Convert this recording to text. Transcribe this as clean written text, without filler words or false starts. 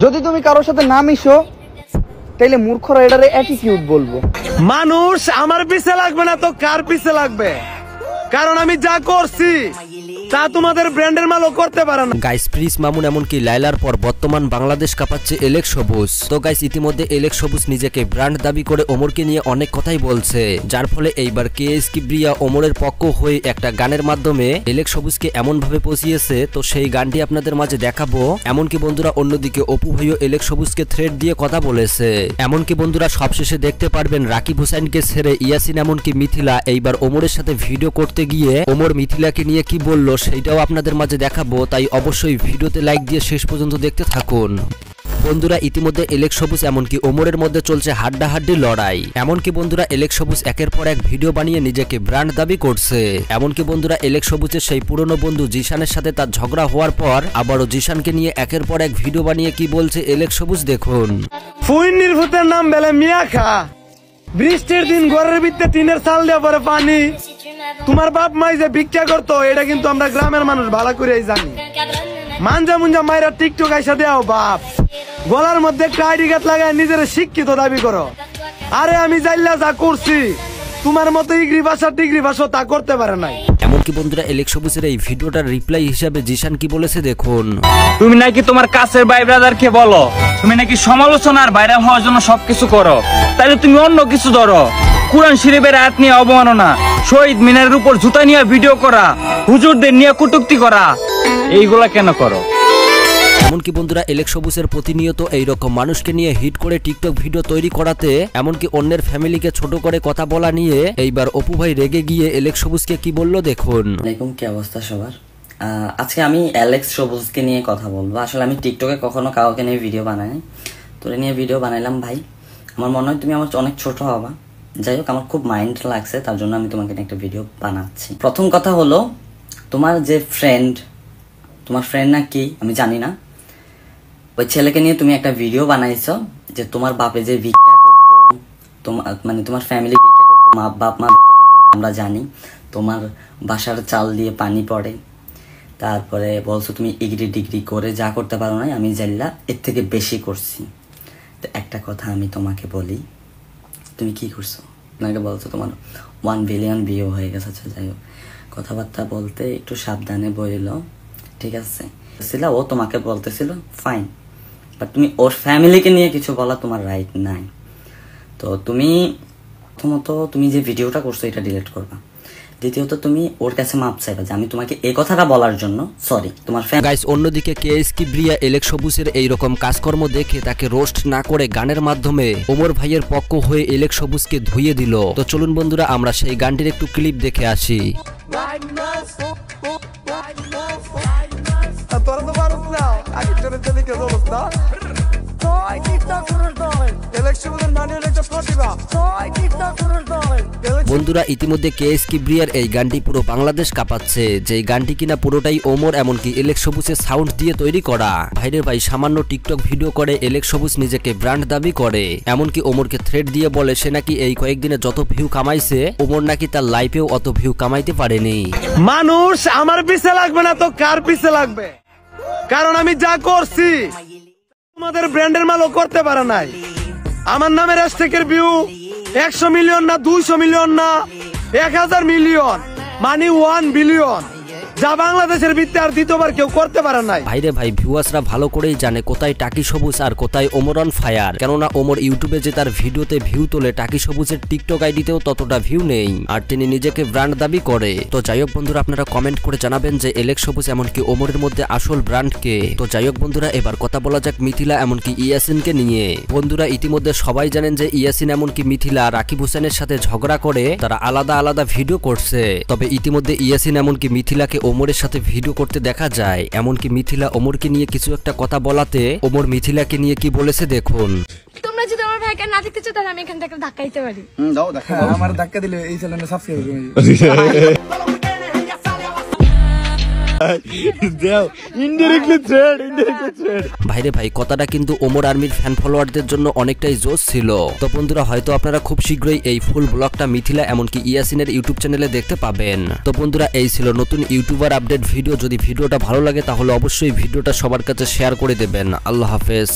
যদি তুমি কারোর সাথে না মিশো তাইলে মূর্খরা এটারে অ্যাটিটিউড বলবো। মানুষ আমার পিছে লাগবে না তো কার পিছে লাগবে, কারণ আমি যা করছি তা তোমাদের ব্র্যান্ডের মালও করতে পারে না। গাইস প্রিন্স মামুন এমনকি লাইলার পর বর্তমান বাংলাদেশ কাঁপাচ্ছে এলেক্স সবুজ। তো গাইস ইতিমধ্যে এলেক্স সবুজ নিজেকে ব্র্যান্ড দাবি করে ওমরকে নিয়ে অনেক কথাই বলছে, যার ফলে এইবার কেএস কিবরিয়া ওমরের পক্ষ হয়ে একটা গানের মাধ্যমে এলেক্স সবুজকে এমন ভাবে পচিয়েছে। তো সেই গানটি আপনাদের মাঝে দেখাবো। এমনকি বন্ধুরা অন্যদিকে অপু ভাইও এলেক্স সবুজকে থ্রেট দিয়ে কথা বলেছে। এমনকি বন্ধুরা সবশেষে দেখতে পারবেন রাকিব হুসাইনকে ছেড়ে ইয়াসিন এমনকি মিথিলা এইবার ওমরের সাথে ভিডিও করতে গিয়ে ওমর মিথিলাকে নিয়ে কি বলল সেইটাও আপনাদের মাঝে দেখাবো, তাই অবশ্যই ভিডিওতে লাইক দিয়ে শেষ পর্যন্ত দেখতে থাকুন। বন্ধুরা ইতিমধ্যে এলেক্স সবুজ এমনকি ওমরের মধ্যে চলছে হাড্ডাহাড্ডি লড়াই। এমনকি বন্ধুরা এলেক্স সবুজ একের পর এক ভিডিও বানিয়ে নিজেকে ব্র্যান্ড দাবি করছে। এমনকি বন্ধুরা এলেক্স সবুজের সেই পুরনো বন্ধু জিশানের সাথে তার ঝগড়া হওয়ার পর আবারও জিশানকে নিয়ে একের পর এক ভিডিও বানিয়ে কি বলছে এলেক্স সবুজ দেখুন। ফুইনির ভূতের নাম বেলে মিয়া খা, বৃষ্টির দিন ঘরের ভিতরে টিনের চাল দেওয়া পরে পানি। তোমার বাপ মাই যে ভিক্ষা করতো এটা কিন্তু আমরা গ্রামের মানুষ ভালো করে জানি। মানজা মুঞ্জা মায়েরা টিকটক আইসা দেও বাপ, গলার মধ্যে একটা আইডি কার্ড লাগায় নিজের শিক্ষিত দাবি করো। আরে আমি জাইলা যা করছি তোমার মতো ইগ্রি ভাষা টিগ্রি ভাষা তা করতে পারে নাই। এমনকি বন্ধুরা এলেক্স সবুজের এই ভিডিওটার রিপ্লাই হিসাবে জিশান কি বলেছে দেখুন। তুমি নাকি তোমার কাছের ভাই ব্রাদারকে বলো তুমি নাকি সমালোচনার ভাইরাল হওয়ার জন্য সবকিছু করো, তাহলে তুমি অন্য কিছু ধরো। কুরআন শরীফের আয়াত নিয়ে অবমাননা, শহীদ মিনারের উপর জুতা নিয়ে ভিডিও করা, হুজুরদের নিয়ে কটূক্তি করা, এইগুলা কেন করো? এমনকি বন্ধুরা এলেক্স সবুজের প্রতিনিয়ত এইরকম মানুষকে নিয়ে হিট করে টিকটক ভিডিও তৈরি করাতে এমনকি অন্যের ফ্যামিলিকে ছোট করে কথা বলা নিয়ে এইবার অপু ভাই রেগে গিয়ে এলেক্স সবুজকে কি বললো দেখুন। আসসালামু আলাইকুম, কি অবস্থা সবার? আজকে আমি এলেক্স সবুজকে নিয়ে কথা বলবো। আসলে আমি টিকটকে কখনো কাউকে নিয়ে ভিডিও বানাই, তোরে নিয়ে ভিডিও বানাইলাম ভাই। আমার মনে হয় তুমি আমার অনেক ছোট হবা, যাই হোক আমার খুব মাইন্ড লাগছে, তার জন্য আমি তোমাকে নিয়ে একটা ভিডিও বানাচ্ছি। প্রথম কথা হলো, তোমার যে ফ্রেন্ড, তোমার ফ্রেন্ড না কি আমি জানি না, ওই ছেলেকে নিয়ে তুমি একটা ভিডিও বানাইছো যে তোমার বাপে যে ভিক্ষা করতো, তোমার মানে তোমার ফ্যামিলি ভিক্ষা করতো, বাপ মা ভিক্ষা করতো, আমরা জানি। তোমার বাসার চাল দিয়ে পানি পড়ে, তারপরে বলছো তুমি ডিগ্রি ডিগ্রি করে যা করতে পারো না, আমি জানলা এর থেকে বেশি করছি। তো একটা কথা আমি তোমাকে বলি, তুমি কি করছো? আপনাকে বলছো তোমার 1 বিলিয়ন ভিউ হয়ে গেছে। আচ্ছা যাই হোক, কথাবার্তা বলতে একটু সাবধানে বলিল, ঠিক আছে? ও তোমাকে বলতেছিল ফাইন, বাট তুমি ওর ফ্যামিলিকে নিয়ে কিছু বলা তোমার রাইট নাই। তো তুমি প্রথমত তুমি যে ভিডিওটা করছো এটা ডিলিট করবা, দ্বিতীয়ত তুমি ওর কাছে মাপ চাইবা যে আমি তোমাকে এই কথাটা বলার জন্য সরি। তোমার গাইস অন্যদিকে কেএস কিবরিয়া এলেক্স সবুজের এইরকম কাজকর্ম দেখে তাকে রোস্ট না করে গানের মাধ্যমে ওমর ভাইয়ের পক্ষ হয়ে এলেক্স সবুজকে ধুইয়ে দিল। তো চলুন বন্ধুরা আমরা সেই গানটির একটু ক্লিপ দেখে আসি। বন্ধুরা ইতিমধ্যে কেএস কিবরিয়ার এই গানটি পুরো বাংলাদেশ কাঁপাচ্ছে, যে গানটি কিনা পুরোটাই ওমর এমনকি এলেক্স সবুজের সাউন্ড দিয়ে তৈরি করা। ভাইরে ভাই সামান্য টিকটক ভিডিও করে এলেক্স সবুজ নিজেকে ব্র্যান্ড দাবি করে, এমনকি ওমরকে থ্রেট দিয়ে বলে সে নাকি এই কয়েকদিনে যত ভিউ কামাইছে ওমর নাকি তার লাইফেও অত ভিউ কামাইতে পারেনি। মানুষ আমার পিছে লাগবে না তো কার পিছে লাগবে, কারণ আমি যা করছি তোমাদের ব্র্যান্ডের মালও করতে পারে নাই। আমার নামের হ্যাশট্যাগের ভিউ 100 মিলিয়ন না, 200 মিলিয়ন না, 1000 মিলিয়ন, মানে 1 বিলিয়ন, যা বাংলাদেশের ভিত্তি আর দ্বিতীয়বার কেউ করতে পারে নাই। ভাইরে ভাই ভিউয়ার্সরা ভালো করেই জানে কোথায় টাকি সবুজ আর কোথায় ওমর অন ফায়ার, কেননা ওমর ইউটিউবে যে তার ভিডিওতে ভিউ তোলে টাকি সবুজের টিকটক আইডিতেও ততটা ভিউ নেই, আর তিনি নিজেকে ব্র্যান্ড দাবি করে। তো যাই হোক বন্ধুরা আপনারা কমেন্ট করে জানাবেন যে এলেক্স সবুজ এমনকি ওমরের মধ্যে আসল ব্র্যান্ড কে। তো যাই হোক বন্ধুরা এবার কথা বলা যাক মিথিলা এমনকি ইয়াসিনকে নিয়ে। বন্ধুরা ইতিমধ্যে সবাই জানেন যে ইয়াসিন এমনকি মিথিলা রাকিব হোসেনের সাথে ঝগড়া করে তারা আলাদা আলাদা ভিডিও করছে। তবে ইতিমধ্যে ইয়াসিন এমনকি মিথিলাকে ওমরের সাথে ভিডিও করতে দেখা যায়, এমনকি মিথিলা ওমরকে নিয়ে কিছু একটা কথা বলাতে ওমর মিথিলাকে নিয়ে কি বলেছে দেখুন। তোমরা যদি আমার ভাইকে না দেখতে চাও তাহলে আমি এখান থেকে ধাক্কা দিতে পারি। দাও ধাক্কা, আমার ধাক্কা দিলে এই চ্যানেলে সাবস্ক্রাইব করবে। ভাইরে ভাই কথাটা কিন্তু ওমর আর্মির ফ্যান ফলোয়ারদের জন্য অনেকটাই জোশ ছিল। তো বন্ধুরা হয়তো আপনারা খুব শীঘ্রই এই ফুল ব্লগটা মিথিলা এমনকি ইয়াসিনের ইউটিউব চ্যানেলে দেখতে পাবেন। তো বন্ধুরা এই ছিল নতুন ইউটিউবার আপডেট ভিডিও। যদি ভিডিওটা ভালো লাগে তাহলে অবশ্যই ভিডিওটা সবার কাছে শেয়ার করে দেবেন। আল্লাহ হাফেজ।